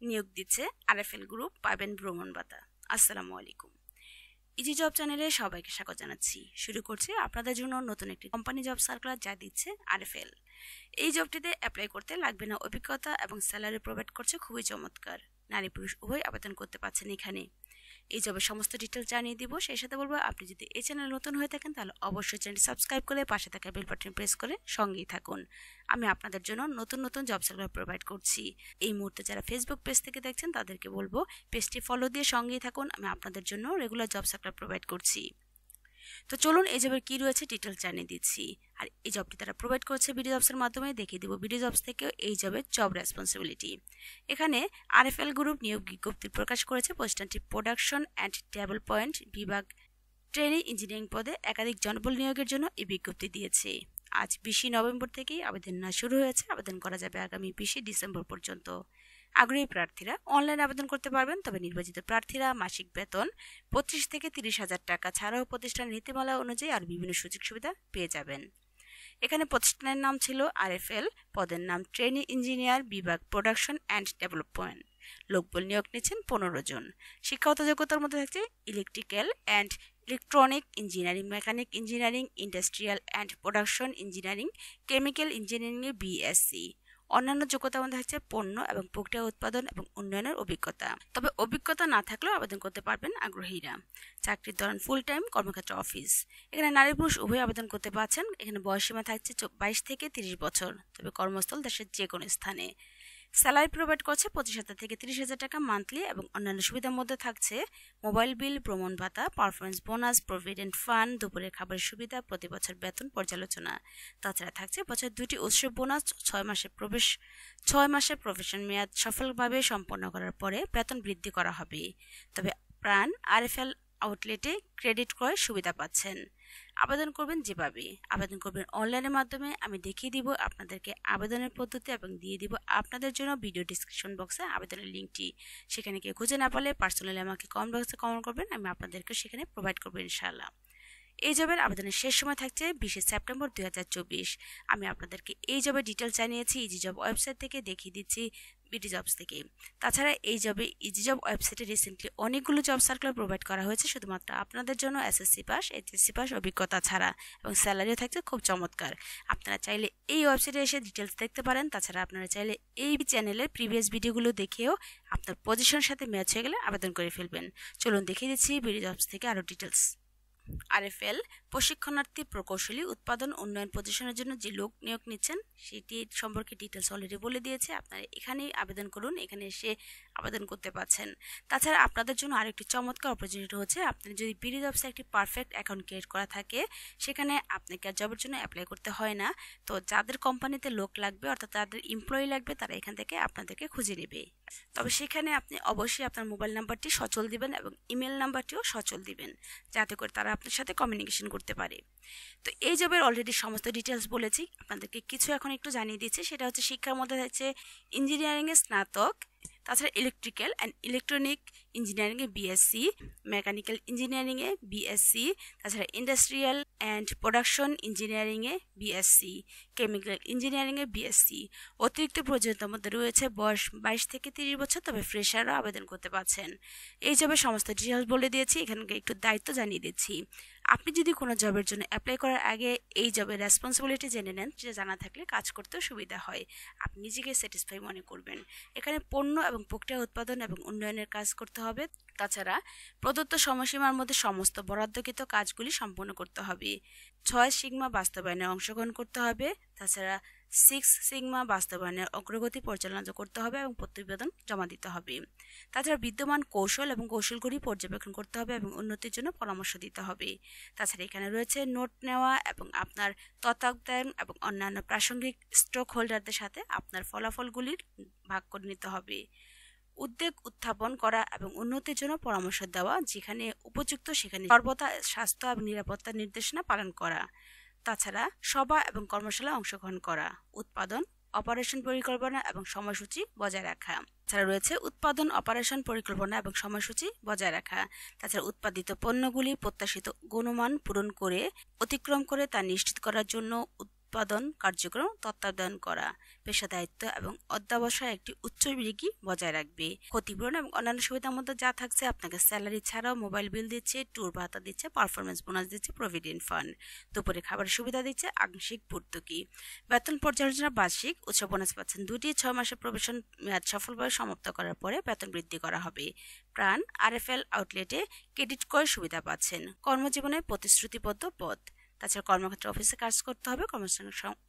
নিয়োগ দিচ্ছে RFL group, পাবেন ভ্রমণ ভাতা। আসসালামু আলাইকুম। ইজি জব চ্যানেলে সবাইকে স্বাগত জানাচ্ছি। শুরু করছি আপনাদের জন্য নতুন একটি কোম্পানি জব সার্কুলার যা দিচ্ছে আরএফএল। এই জবটিতে অ্যাপ্লাই করতে লাগবে না অভিজ্ঞতা এবং স্যালারি প্রোভাইড করছে খুবই চমৎকার। নারী পুরুষ উভয় আবেদন করতে পারছেন এখানে। এই জবের সমস্ত ডিটেলস জানিয়ে দিব। সেই সাথে বলবো, আপনি যদি এই চ্যানেল নতুন হয়ে থাকেন তাহলে অবশ্যই চ্যানেলটি সাবস্ক্রাইব করে পাশে থাকা বেল বাটন প্রেস করে সঙ্গেই থাকুন। আমি আপনাদের জন্য নতুন নতুন জব সার্কুলার প্রোভাইড করছি। এই মুহূর্তে যারা ফেসবুক পেজ থেকে দেখছেন তাদেরকে বলবো, পেজটি ফলো দিয়ে সঙ্গেই থাকুন। আমি আপনাদের জন্য রেগুলার জব সার্কুলার প্রোভাইড করছি। তো চলুন এই জবের কি রয়েছে ডিটেলস জানিয়ে দিচ্ছি। আর এই জবটি তারা প্রোভাইড করছে বিডি জবসের মাধ্যমে। দেখিয়ে দিব বিডি জবস থেকে এই জবের জব রেসপন্সিবিলিটি। এখানে আরএফএল গ্রুপ নিয়োগ বিজ্ঞপ্তি প্রকাশ করেছে। প্রতিষ্ঠানটি প্রোডাকশন অ্যান্ড ডেভেলপমেন্ট বিভাগ ট্রেনি ইঞ্জিনিয়ারিং পদে একাধিক জনবল নিয়োগের জন্য এই বিজ্ঞপ্তি দিয়েছে। আজ 20 নভেম্বর থেকেই আবেদন না শুরু হয়েছে। আবেদন করা যাবে আগামী 20 ডিসেম্বর পর্যন্ত। আগ্রহী প্রার্থীরা অনলাইন আবেদন করতে পারবেন। তবে নির্বাচিত প্রার্থীরা মাসিক বেতন 25 থেকে 30,000 টাকা ছাড়াও প্রতিষ্ঠানের নীতিমালা অনুযায়ী আর বিভিন্ন সুযোগ সুবিধা পেয়ে যাবেন। এখানে প্রতিষ্ঠানের নাম ছিল আরএফএল, পদের নাম ট্রেনি ইঞ্জিনিয়ার বিভাগ প্রোডাকশন অ্যান্ড ডেভেলপমেন্ট। লোকবল নিয়োগ নিচ্ছেন 15 জন। শিক্ষাগত যোগ্যতার মধ্যে থাকছে electrical and electronic engineering, mechanic engineering, industrial and production engineering, chemical ইঞ্জিনিয়ারিংয়ে বিএসসি। অন্যান্য যোগ্যতার মধ্যে থাকছে পণ্য এবং প্রক্রিয়া উৎপাদন এবং উন্নয়নের অভিজ্ঞতা। তবে অভিজ্ঞতা না থাকলেও আবেদন করতে পারবেন আগ্রহীরা। চাকরির ধরন ফুল টাইম, কর্মক্ষেত্র অফিস। এখানে নারী পুরুষ উভয় আবেদন করতে পারছেন। এখানে বয়সসীমা থাকছে 22 থেকে 30 বছর। তবে কর্মস্থল দেশের যে কোনো স্থানে। স্যালারি প্রোভাইড করছে 25,000 থেকে 30,000 টাকা মান্থলি এবং অন্যান্য সুবিধার মধ্যে থাকছে মোবাইল বিল, ভ্রমণ ভাতা, পারফরমেন্স বোনাস, প্রভিডেন্ট ফান্ড, দুপুরের খাবারের সুবিধা, প্রতি বছর বেতন পর্যালোচনা। তাছাড়া থাকছে বছর 2টি উৎসব বোনাস, 6 মাসের প্রফেশন মেয়াদ সফলভাবে সম্পন্ন করার পরে বেতন বৃদ্ধি করা হবে। তবে প্রাণ আরএফএল আউটলেটে ক্রেডিট ক্রয়ের সুবিধা পাচ্ছেন। আবেদন করবেন যেভাবে আবেদন করবেন অনলাইনের মাধ্যমে। আমি দেখিয়ে দিব আপনাদেরকে আবেদনের পদ্ধতি এবং দিয়ে দিব আপনাদের জন্য ভিডিও ডিসক্রিপশন বক্সে আবেদনের লিঙ্কটি। সেখানে কেউ খুঁজে না পারলে পার্সোনালি আমাকে কমেন্ট বক্সে কমেন্ট করবেন, আমি আপনাদেরকে সেখানে প্রোভাইড করবো ইনশাআল্লাহ। এই জবের আবেদনের শেষ সময় থাকছে 20 সেপ্টেম্বর 2024। আমি আপনাদেরকে এই জবের ডিটেলস জানিয়েছি ইজি জব ওয়েবসাইট থেকে, দেখিয়ে দিচ্ছি বিডি জবস থেকে। তাছাড়া এই জবে ইজি জব ওয়েবসাইটে রিসেন্টলি অনেকগুলো জব সার্কুলার প্রোভাইড করা হয়েছে শুধুমাত্র আপনাদের জন্য। এসএসসি পাস, এইচএসসি পাস অভিজ্ঞতা ছাড়া, এবং স্যালারিও থাকছে খুব চমৎকার। আপনারা চাইলে এই ওয়েবসাইটে এসে ডিটেলস দেখতে পারেন। তাছাড়া আপনারা চাইলে এই চ্যানেলের প্রিভিয়াস ভিডিওগুলো দেখেও আপনার পজিশনের সাথে ম্যাচ হয়ে গেলে আবেদন করে ফেলবেন। চলুন দেখিয়ে দিচ্ছি বিডি জবস থেকে আরও ডিটেলস। আরএফএল প্রশিক্ষণার্থী প্রকৌশলী উৎপাদন উন্নয়ন পজিশনের জন্য যে লোক নিয়োগ নিচ্ছেন সেটি সম্পর্কে ডিটেলস অলরেডি বলে দিয়েছে। আপনারা এখানেই আবেদন করুন, এখানে এসে আবেদন করতে পারছেন। তাছাড়া আপনাদের জন্য আরেকটি চমৎকার অপরচুনিটি হচ্ছে, আপনার যদি বিডি জবসে একটি পারফেক্ট অ্যাকাউন্ট ক্রিয়েট করা থাকে সেখানে আপনাকে আর জবের জন্য অ্যাপ্লাই করতে হয় না। তো যাদের কোম্পানিতে লোক লাগবে অর্থাৎ যাদের এমপ্লয়ি লাগবে তারা এখান থেকে আপনাদেরকে খুঁজে নেবে। তবে সেখানে আপনি অবশ্যই আপনার মোবাইল নাম্বারটি সচল দিবেন এবং ইমেল নাম্বারটিও সচল দিবেন, যাতে করে তারা আপনার সাথে কমিউনিকেশন করতে পারে। তো এই জবের অলরেডি সমস্ত ডিটেলস বলেছি, আপনাদেরকে কিছু এখন একটু জানিয়ে দিচ্ছি। সেটা হচ্ছে শিক্ষার মধ্যে থাকছে ইঞ্জিনিয়ারিংয়ে স্নাতক, তাছাড়া ইলেকট্রিক্যাল অ্যান্ড ইলেকট্রনিক ইঞ্জিনিয়ারিংয়ে বিএসসি, মেকানিক্যাল ইঞ্জিনিয়ারিংয়ে বিএসসি, তাছাড়া ইন্ডাস্ট্রিয়াল অ্যান্ড প্রোডাকশন ইঞ্জিনিয়ারিংয়ে বিএসসি, কেমিক্যাল ইঞ্জিনিয়ারিংয়ে বিএসসি। অতিরিক্ত প্রয়োজনীয়তার মধ্যে রয়েছে বয়স 22 থেকে 30 বছর, তবে ফ্রেশাররা আবেদন করতে পারছেন। এই জবের সমস্ত ডিটেলস বলে দিয়েছি, এখানে একটু দায়িত্ব জানিয়ে দিচ্ছি। আপনি যদি কোনো জবের জন্য অ্যাপ্লাই করার আগে এই জবের রেসপন্সিবিলিটি জেনে নেন, যেটা জানা থাকলে কাজ করতেও সুবিধা হয়, আপনি নিজেকে স্যাটিসফাই মনে করবেন। এখানে পণ্য এবং প্রক্রিয়া উৎপাদন এবং উন্নয়নের কাজ করতে হবে। তাছাড়া প্রদত্ত সময়সীমার মধ্যে সমস্ত বরাদ্দকৃত কাজগুলি সম্পন্ন করতে হবে। 6 সিগমা বাস্তবায়নে অংশগ্রহণ করতে হবে। তাছাড়া 6 সিগমা বাস্তবায়নের অগ্রগতি পর্যালোচনা করতে হবে এবং প্রতিবেদন জমা দিতে হবে। তাছাড়া বিদ্যমান কৌশল এবং কৌশলগুলি পর্যবেক্ষণ করতে হবে এবং উন্নতির জন্য পরামর্শ দিতে হবে। তাছাড়া এখানে রয়েছে নোট নেওয়া এবং আপনার তত্ত্বাবধান এবং অন্যান্য প্রাসঙ্গিক স্টক হোল্ডারদের সাথে আপনার ফলাফলগুলির ভাগ করে নিতে হবে। উদ্বেগ উত্থাপন করা এবং উন্নতির জন্য পরামর্শ দেওয়া, যেখানে উপযুক্ত সেখানে সর্বদা স্বাস্থ্য এবং নিরাপত্তার নির্দেশনা পালন করা। তাছাড়া সভা এবং কর্মশালায় অংশগ্রহণ করা। উৎপাদন অপারেশন পরিকল্পনা এবং সময়সূচি বজায় রাখা। তাছাড়া রয়েছে উৎপাদন অপারেশন পরিকল্পনা এবং সময়সূচি বজায় রাখা। তাছাড়া উৎপাদিত পণ্যগুলি প্রত্যাশিত গুণমান পূরণ করে অতিক্রম করে তা নিশ্চিত করার জন্য উৎপাদন কার্যক্রম তত্ত্বাবধান করা, পেশাদারিত্ব এবং অধ্যবসায় একটি উচ্চ ডিগ্রি বজায় রাখবে। ক্ষতিপূরণ এবং অন্যান্য সুবিধার মধ্যে যা থাকছে, আপনাকে স্যালারি ছাড়াও মোবাইল বিল দিচ্ছে, ট্যুর ভাতা দিচ্ছে, পারফরমেন্স বোনাস দিচ্ছে, প্রভিডেন্ট ফান্ড, দুপুরে খাবারের সুবিধা দিচ্ছে, আংশিক ভর্তুকি, বেতন পর্যালোচনা বার্ষিক, উৎসব বোনাস পাচ্ছেন 2টি, 6 মাসের প্রবেশন মেয়াদ সফলভাবে সমাপ্ত করার পরে বেতন বৃদ্ধি করা হবে। প্রাণ আরএফএল আউটলেটে ক্রেডিট ক্রয়ের সুবিধা পাচ্ছেন। কর্মজীবনে প্রতিশ্রুতিবদ্ধ পদ। তাছাড়া কর্মক্ষেত্রে অফিসে কাজ করতে হবে।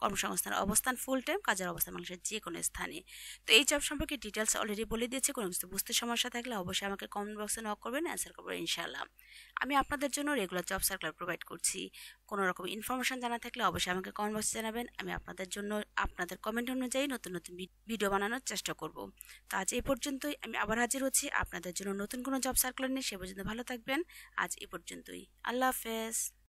কর্মসংস্থানের অবস্থান ফুল টাইম, কাজের অবস্থান বাংলাদেশের যে কোনো স্থানে। তো এই জব সম্পর্কে ডিটেলস অলরেডি বলে দিয়েছি। কোনো কিছু বুঝতে সমস্যা থাকলে অবশ্যই আমাকে কমেন্ট বক্সে নক করবেন, অ্যান্সার করবো ইনশাআল্লাহ। আমি আপনাদের জন্য রেগুলার জব সার্কুলার প্রোভাইড করছি। কোনো রকম ইনফরমেশন জানা থাকলে অবশ্যই আমাকে কমেন্ট বক্সে জানাবেন। আমি আপনাদের জন্য আপনাদের কমেন্ট অনুযায়ী নতুন নতুন ভিডিও বানানোর চেষ্টা করব। তো আজ এই পর্যন্তই। আমি আবার হাজির হচ্ছি আপনাদের জন্য নতুন কোনো জব সার্কুলার নিয়ে। সে পর্যন্ত ভালো থাকবেন। আজ এই পর্যন্তই। আল্লাহ হাফেজ।